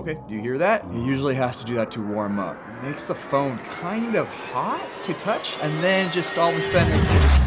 Okay, do you hear that? It usually has to do that to warm up. Makes the phone kind of hot to touch, and then just all of a sudden it just...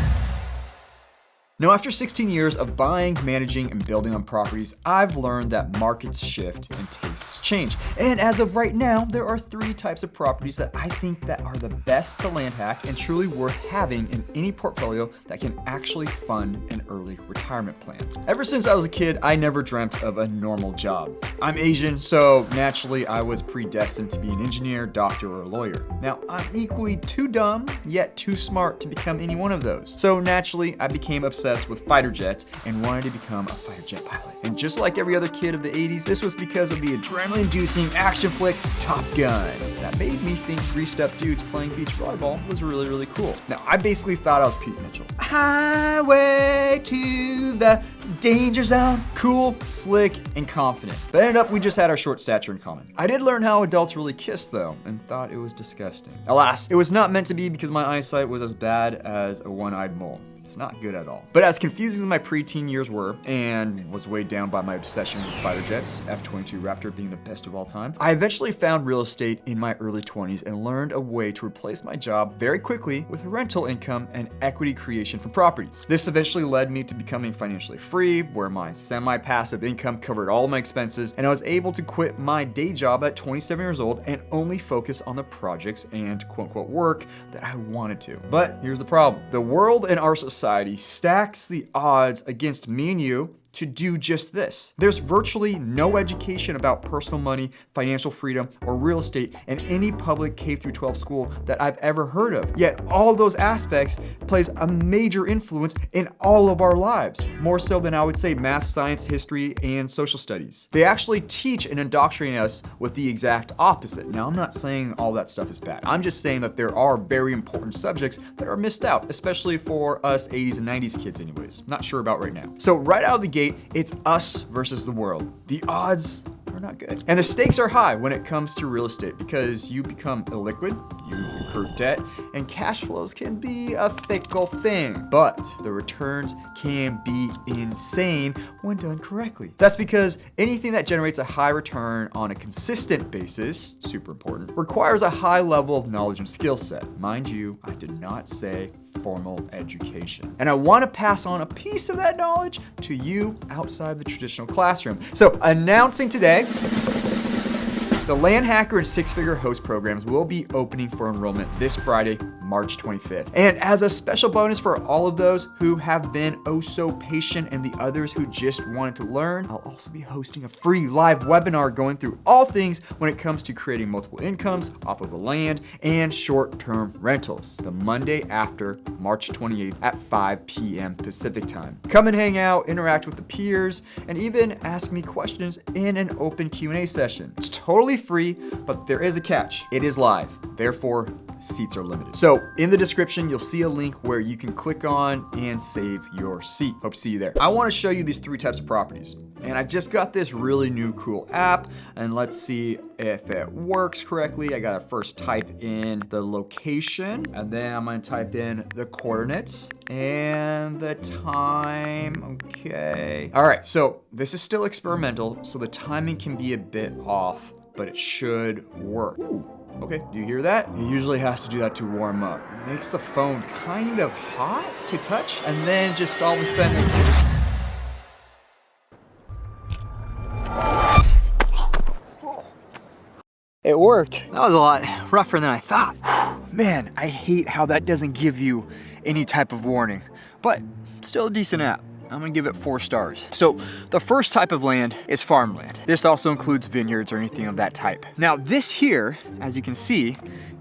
Now, after 16 years of buying, managing, and building on properties, I've learned that markets shift and tastes change. And as of right now, there are 3 types of properties that I think that are the best to land hack and truly worth having in any portfolio that can actually fund an early retirement plan. Ever since I was a kid, I never dreamt of a normal job. I'm Asian, so naturally I was predestined to be an engineer, doctor, or lawyer. Now, I'm equally too dumb, yet too smart to become any one of those. So naturally, I became obsessed with fighter jets and wanted to become a fighter jet pilot. And just like every other kid of the 80s, this was because of the adrenaline-inducing action flick Top Gun. That made me think greased up dudes playing beach volleyball was really, really cool. Now, I basically thought I was Pete Mitchell. Highway to the danger zone. Cool, slick, and confident. But ended up we just had our short stature in common. I did learn how adults really kiss though, and thought it was disgusting. Alas, it was not meant to be because my eyesight was as bad as a one-eyed mole. It's not good at all. But as confusing as my preteen years were, and was weighed down by my obsession with fighter jets, F-22 Raptor being the best of all time, I eventually found real estate in my early 20s and learned a way to replace my job very quickly with rental income and equity creation from properties. This eventually led me to becoming financially free, where my semi-passive income covered all of my expenses, and I was able to quit my day job at 27 years old and only focus on the projects and quote-unquote work that I wanted to. But here's the problem. The world and our society stacks the odds against me and you to do just this. There's virtually no education about personal money, financial freedom, or real estate in any public K-12 school that I've ever heard of. Yet all those aspects plays a major influence in all of our lives, more so than I would say math, science, history, and social studies. They actually teach and indoctrinate us with the exact opposite. Now, I'm not saying all that stuff is bad. I'm just saying that there are very important subjects that are missed out, especially for us 80s and 90s kids anyways. Not sure about right now. So right out of the gate, it's us versus the world. The odds are not good. And the stakes are high when it comes to real estate because you become illiquid, you incur debt, and cash flows can be a fickle thing. But the returns can be insane when done correctly. That's because anything that generates a high return on a consistent basis, super important, requires a high level of knowledge and skill set. Mind you, I did not say formal education. And I want to pass on a piece of that knowledge to you outside the traditional classroom. So announcing today, the Land Hacker and Six Figure Host programs will be opening for enrollment this Friday, March 25th. And as a special bonus for all of those who have been oh so patient and the others who just wanted to learn, I'll also be hosting a free live webinar going through all things when it comes to creating multiple incomes off of the land and short-term rentals, the Monday after March 28th at 5 p.m. Pacific time. Come and hang out, interact with the peers, and even ask me questions in an open Q&A session. It's totally free, but there is a catch. It is live, therefore seats are limited. So in the description, you'll see a link where you can click on and save your seat. Hope to see you there. I want to show you these 3 types of properties. And I just got this really new cool app, and let's see if it works correctly. I gotta first type in the location, and then I'm gonna type in the coordinates and the time. Okay. All right, so this is still experimental, so the timing can be a bit off, but it should work. Ooh. Okay, do you hear that? It usually has to do that to warm up. Makes the phone kind of hot to touch, and then just all of a sudden it just... It worked. That was a lot rougher than I thought. Man, I hate how that doesn't give you any type of warning, but still a decent app. I'm gonna give it 4 stars. So the first type of land is farmland. This also includes vineyards or anything of that type. Now this here, as you can see,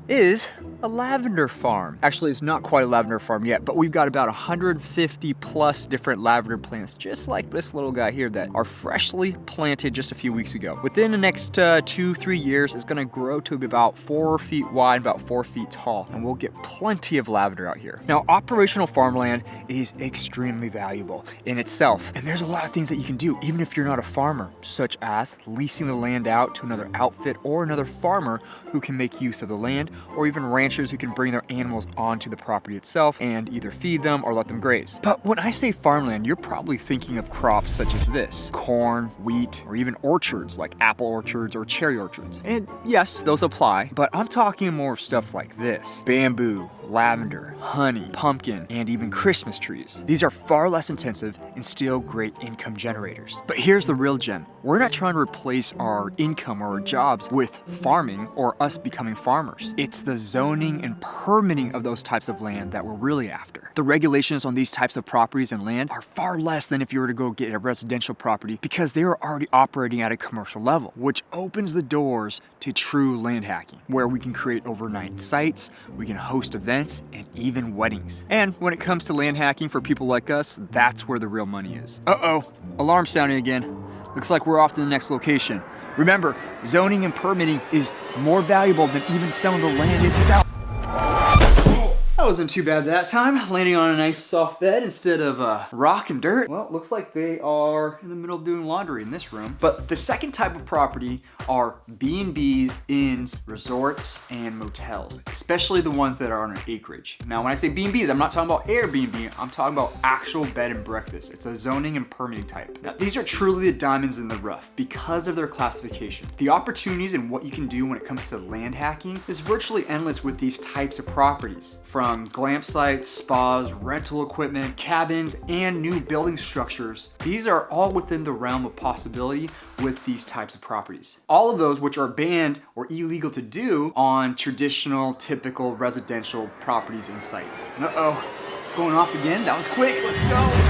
is a lavender farm. Actually, it's not quite a lavender farm yet, but we've got about 150 plus different lavender plants, just like this little guy here that are freshly planted just a few weeks ago. Within the next 2-3 years, it's gonna grow to be about 4 feet wide, about 4 feet tall, and we'll get plenty of lavender out here. Now, operational farmland is extremely valuable in itself, and there's a lot of things that you can do, even if you're not a farmer, such as leasing the land out to another outfit or another farmer who can make use of the land, or even ranching ranchers who can bring their animals onto the property itself and either feed them or let them graze. But when I say farmland, you're probably thinking of crops such as this: corn, wheat, or even orchards like apple orchards or cherry orchards. And yes, those apply, but I'm talking more of stuff like this: bamboo, lavender, honey, pumpkin, and even Christmas trees. These are far less intensive and still great income generators. But here's the real gem. We're not trying to replace our income or our jobs with farming or us becoming farmers. It's the zoning and permitting of those types of land that we're really after. The regulations on these types of properties and land are far less than if you were to go get a residential property, because they are already operating at a commercial level, which opens the doors to true land hacking, where we can create overnight sites, we can host events, and even weddings. And when it comes to land hacking for people like us, that's where the real money is. Uh-oh, alarm sounding again. Looks like we're off to the next location. Remember, zoning and permitting is more valuable than even selling the land itself. That wasn't too bad that time, landing on a nice soft bed instead of rock and dirt. Well, looks like they are in the middle of doing laundry in this room. But the second type of property are B&Bs, inns, resorts, and motels, especially the ones that are on an acreage. Now, when I say B&Bs, I'm not talking about Airbnb, I'm talking about actual bed and breakfast. It's a zoning and permitting type. Now, these are truly the diamonds in the rough because of their classification. The opportunities and what you can do when it comes to land hacking is virtually endless with these types of properties. From glamp sites, spas, rental equipment, cabins, and new building structures. These are all within the realm of possibility with these types of properties. All of those which are banned or illegal to do on traditional, typical residential properties and sites. Uh-oh, it's going off again. That was quick, let's go.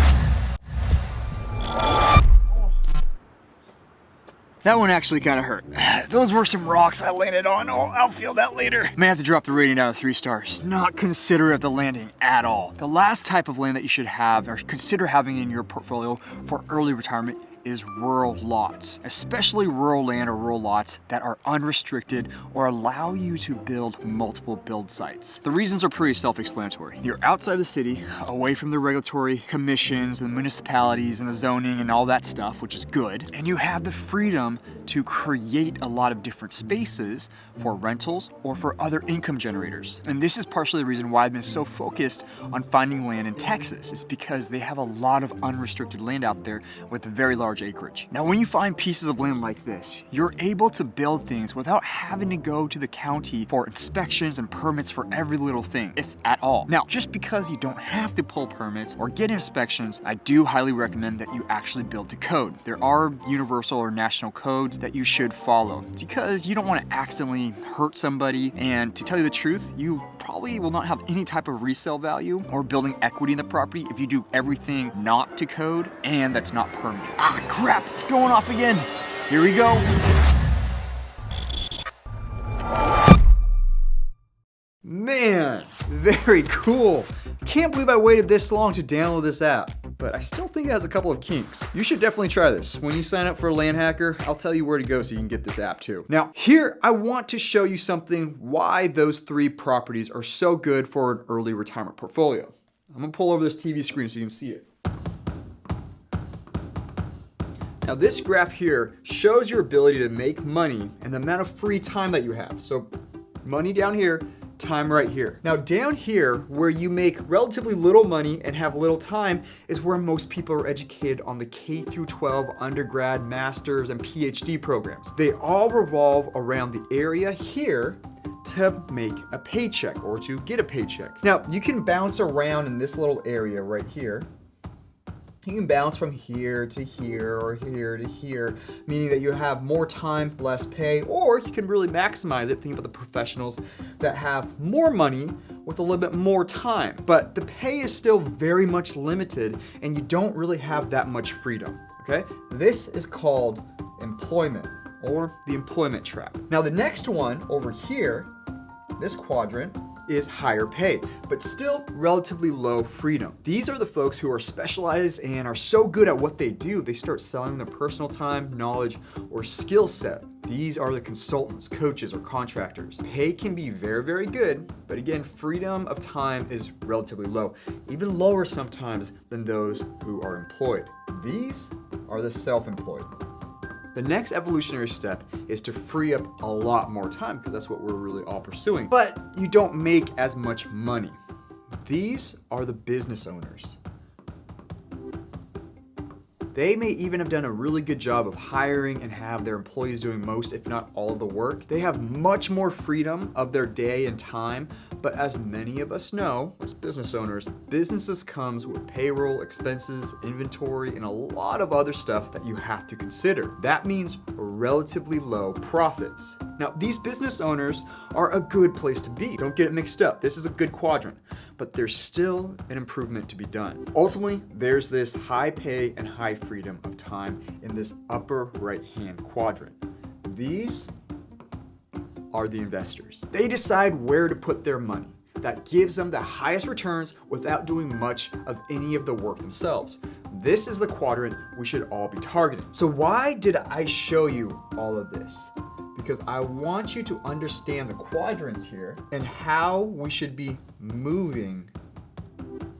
That one actually kind of hurt. Those were some rocks I landed on. Oh, I'll feel that later. May have to drop the rating down to 3 stars. Not considerate of the landing at all. The last type of land that you should have or consider having in your portfolio for early retirement is rural lots, especially rural land or rural lots that are unrestricted or allow you to build multiple build sites. The reasons are pretty self-explanatory. You're outside the city, away from the regulatory commissions and municipalities and the zoning and all that stuff, which is good, and you have the freedom to create a lot of different spaces for rentals or for other income generators. And this is partially the reason why I've been so focused on finding land in Texas. It's because they have a lot of unrestricted land out there with very large acreage. Now, when you find pieces of land like this, you're able to build things without having to go to the county for inspections and permits for every little thing, if at all. Now, just because you don't have to pull permits or get inspections, I do highly recommend that you actually build to code. There are universal or national codes that you should follow because you don't want to accidentally hurt somebody, and to tell you the truth, you probably will not have any type of resale value or building equity in the property if you do everything not to code and that's not permitted. Ah, crap, it's going off again. Here we go. Man, very cool. Can't believe I waited this long to download this app, but I still think it has a couple of kinks. You should definitely try this. When you sign up for a land hacker, I'll tell you where to go so you can get this app too. Now, here I want to show you something why those 3 properties are so good for an early retirement portfolio. I'm gonna pull over this TV screen so you can see it. Now, this graph here shows your ability to make money and the amount of free time that you have. So money down here, time right here. Now, down here where you make relatively little money and have little time is where most people are educated on the K through 12 undergrad, masters, and PhD programs. They all revolve around the area here to make a paycheck or to get a paycheck. Now, you can bounce around in this little area right here. You can bounce from here to here or here to here, meaning that you have more time, less pay, or you can really maximize it. Think about the professionals that have more money with a little bit more time. But the pay is still very much limited and you don't really have that much freedom, okay? This is called employment or the employment trap. Now, the next one over here, this quadrant, is higher pay, but still relatively low freedom. These are the folks who are specialized and are so good at what they do, they start selling their personal time, knowledge, or skill set. These are the consultants, coaches, or contractors. Pay can be very, very good, but again, freedom of time is relatively low, even lower sometimes than those who are employed. These are the self-employed. The next evolutionary step is to free up a lot more time, because that's what we're really all pursuing. But you don't make as much money. These are the business owners. They may even have done a really good job of hiring and have their employees doing most, if not all of the work. They have much more freedom of their day and time, but as many of us know, as business owners, businesses comes with payroll, expenses, inventory, and a lot of other stuff that you have to consider. That means relatively low profits. Now, these business owners are a good place to be. Don't get it mixed up. This is a good quadrant, but there's still an improvement to be done. Ultimately, there's this high pay and high freedom of time in this upper right-hand quadrant. These are the investors. They decide where to put their money. That gives them the highest returns without doing much of any of the work themselves. This is the quadrant we should all be targeting. So why did I show you all of this? Because I want you to understand the quadrants here and how we should be moving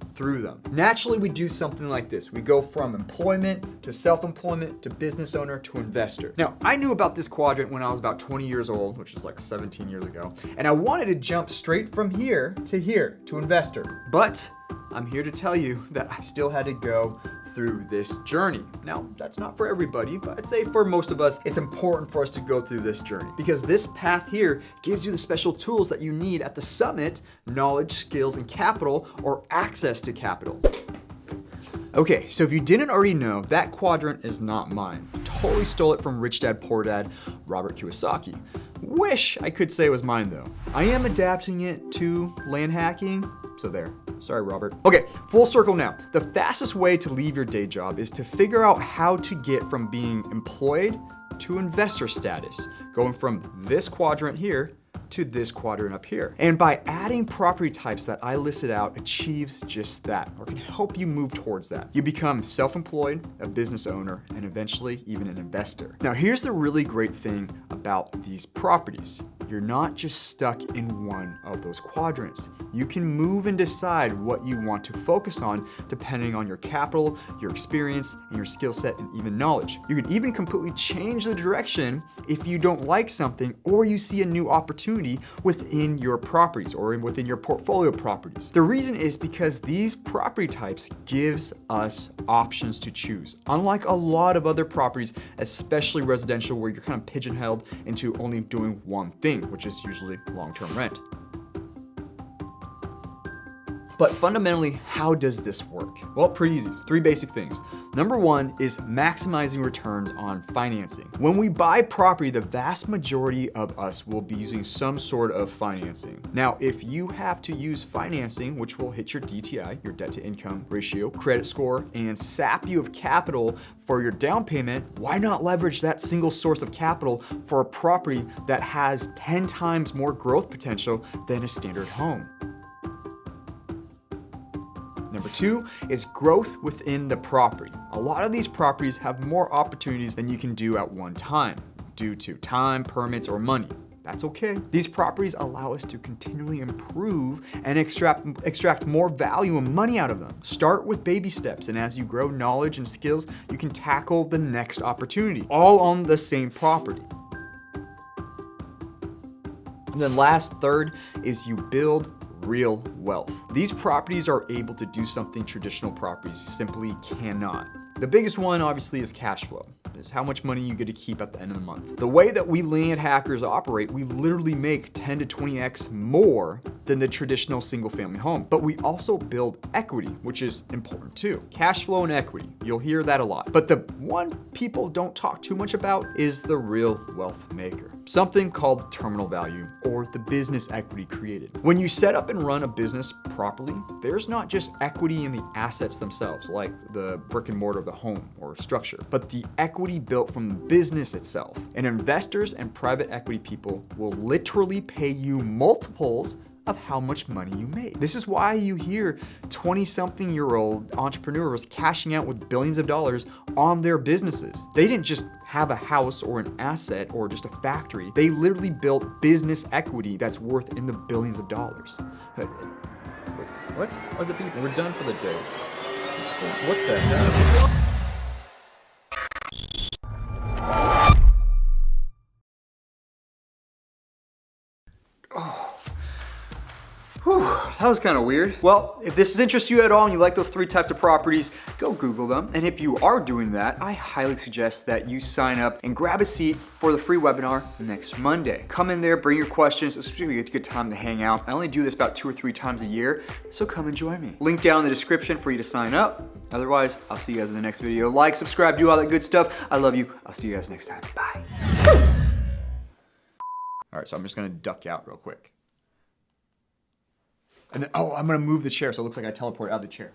through them. Naturally, we do something like this. We go from employment to self-employment to business owner to investor. Now, I knew about this quadrant when I was about 20 years old, which was like 17 years ago, and I wanted to jump straight from here to investor. But I'm here to tell you that I still had to go through this journey. Now, that's not for everybody, but I'd say for most of us, it's important for us to go through this journey because this path here gives you the special tools that you need at the summit: knowledge, skills, and capital, or access to capital. Okay, so if you didn't already know, that quadrant is not mine. Totally stole it from Rich Dad Poor Dad, Robert Kiyosaki. Wish I could say it was mine though. I am adapting it to land hacking, so there. Sorry, Robert. Okay, full circle now. The fastest way to leave your day job is to figure out how to get from being employed to investor status, going from this quadrant here to this quadrant up here. And by adding property types that I listed out achieves just that, or can help you move towards that. You become self-employed, a business owner, and eventually even an investor. Now here's the really great thing about these properties. You're not just stuck in one of those quadrants. You can move and decide what you want to focus on depending on your capital, your experience, and your skill set, and even knowledge. You can even completely change the direction if you don't like something or you see a new opportunity within your properties or within your portfolio properties. The reason is because these property types gives us options to choose. Unlike a lot of other properties, especially residential, where you're kind of pigeonholed into only doing one thing, which is usually long-term rent. But fundamentally, how does this work? Well, pretty easy. 3 basic things. Number 1 is maximizing returns on financing. When we buy property, the vast majority of us will be using some sort of financing. Now, if you have to use financing, which will hit your DTI, your debt to income ratio, credit score, and sap you of capital for your down payment, why not leverage that single source of capital for a property that has 10 times more growth potential than a standard home? Number 2 is growth within the property. A lot of these properties have more opportunities than you can do at one time due to time, permits, or money. That's okay. These properties allow us to continually improve and extract more value and money out of them. Start with baby steps, and as you grow knowledge and skills, you can tackle the next opportunity, all on the same property. And then last, third, is you build real wealth. These properties are able to do something traditional properties simply cannot. The biggest one obviously is cash flow. Is how much money you get to keep at the end of the month. The way that we land hackers operate, we literally make 10 to 20x more than the traditional single family home. But we also build equity, which is important too. Cash flow and equity, you'll hear that a lot. But the one people don't talk too much about is the real wealth maker. Something called terminal value, or the business equity created. When you set up and run a business properly, there's not just equity in the assets themselves, like the brick and mortar of the home or structure, but the equity built from the business itself. And investors and private equity people will literally pay you multiples of how much money you make. This is why you hear 20-something-year-old entrepreneurs cashing out with billions of dollars on their businesses. They didn't just have a house or an asset or just a factory. They literally built business equity that's worth in the billions of dollars. What? Where's the people? We're done for the day. What the hell? Whew, that was kind of weird. Well, if this interests you at all and you like those 3 types of properties, go Google them. And if you are doing that, I highly suggest that you sign up and grab a seat for the free webinar next Monday. Come in there, bring your questions. It's really a good time to hang out. I only do this about 2 or 3 times a year, so come and join me. Link down in the description for you to sign up. Otherwise, I'll see you guys in the next video. Like, subscribe, do all that good stuff. I love you. I'll see you guys next time. Bye. All right, so I'm just gonna duck out real quick. And then, oh, I'm gonna move the chair so it looks like I teleported out of the chair.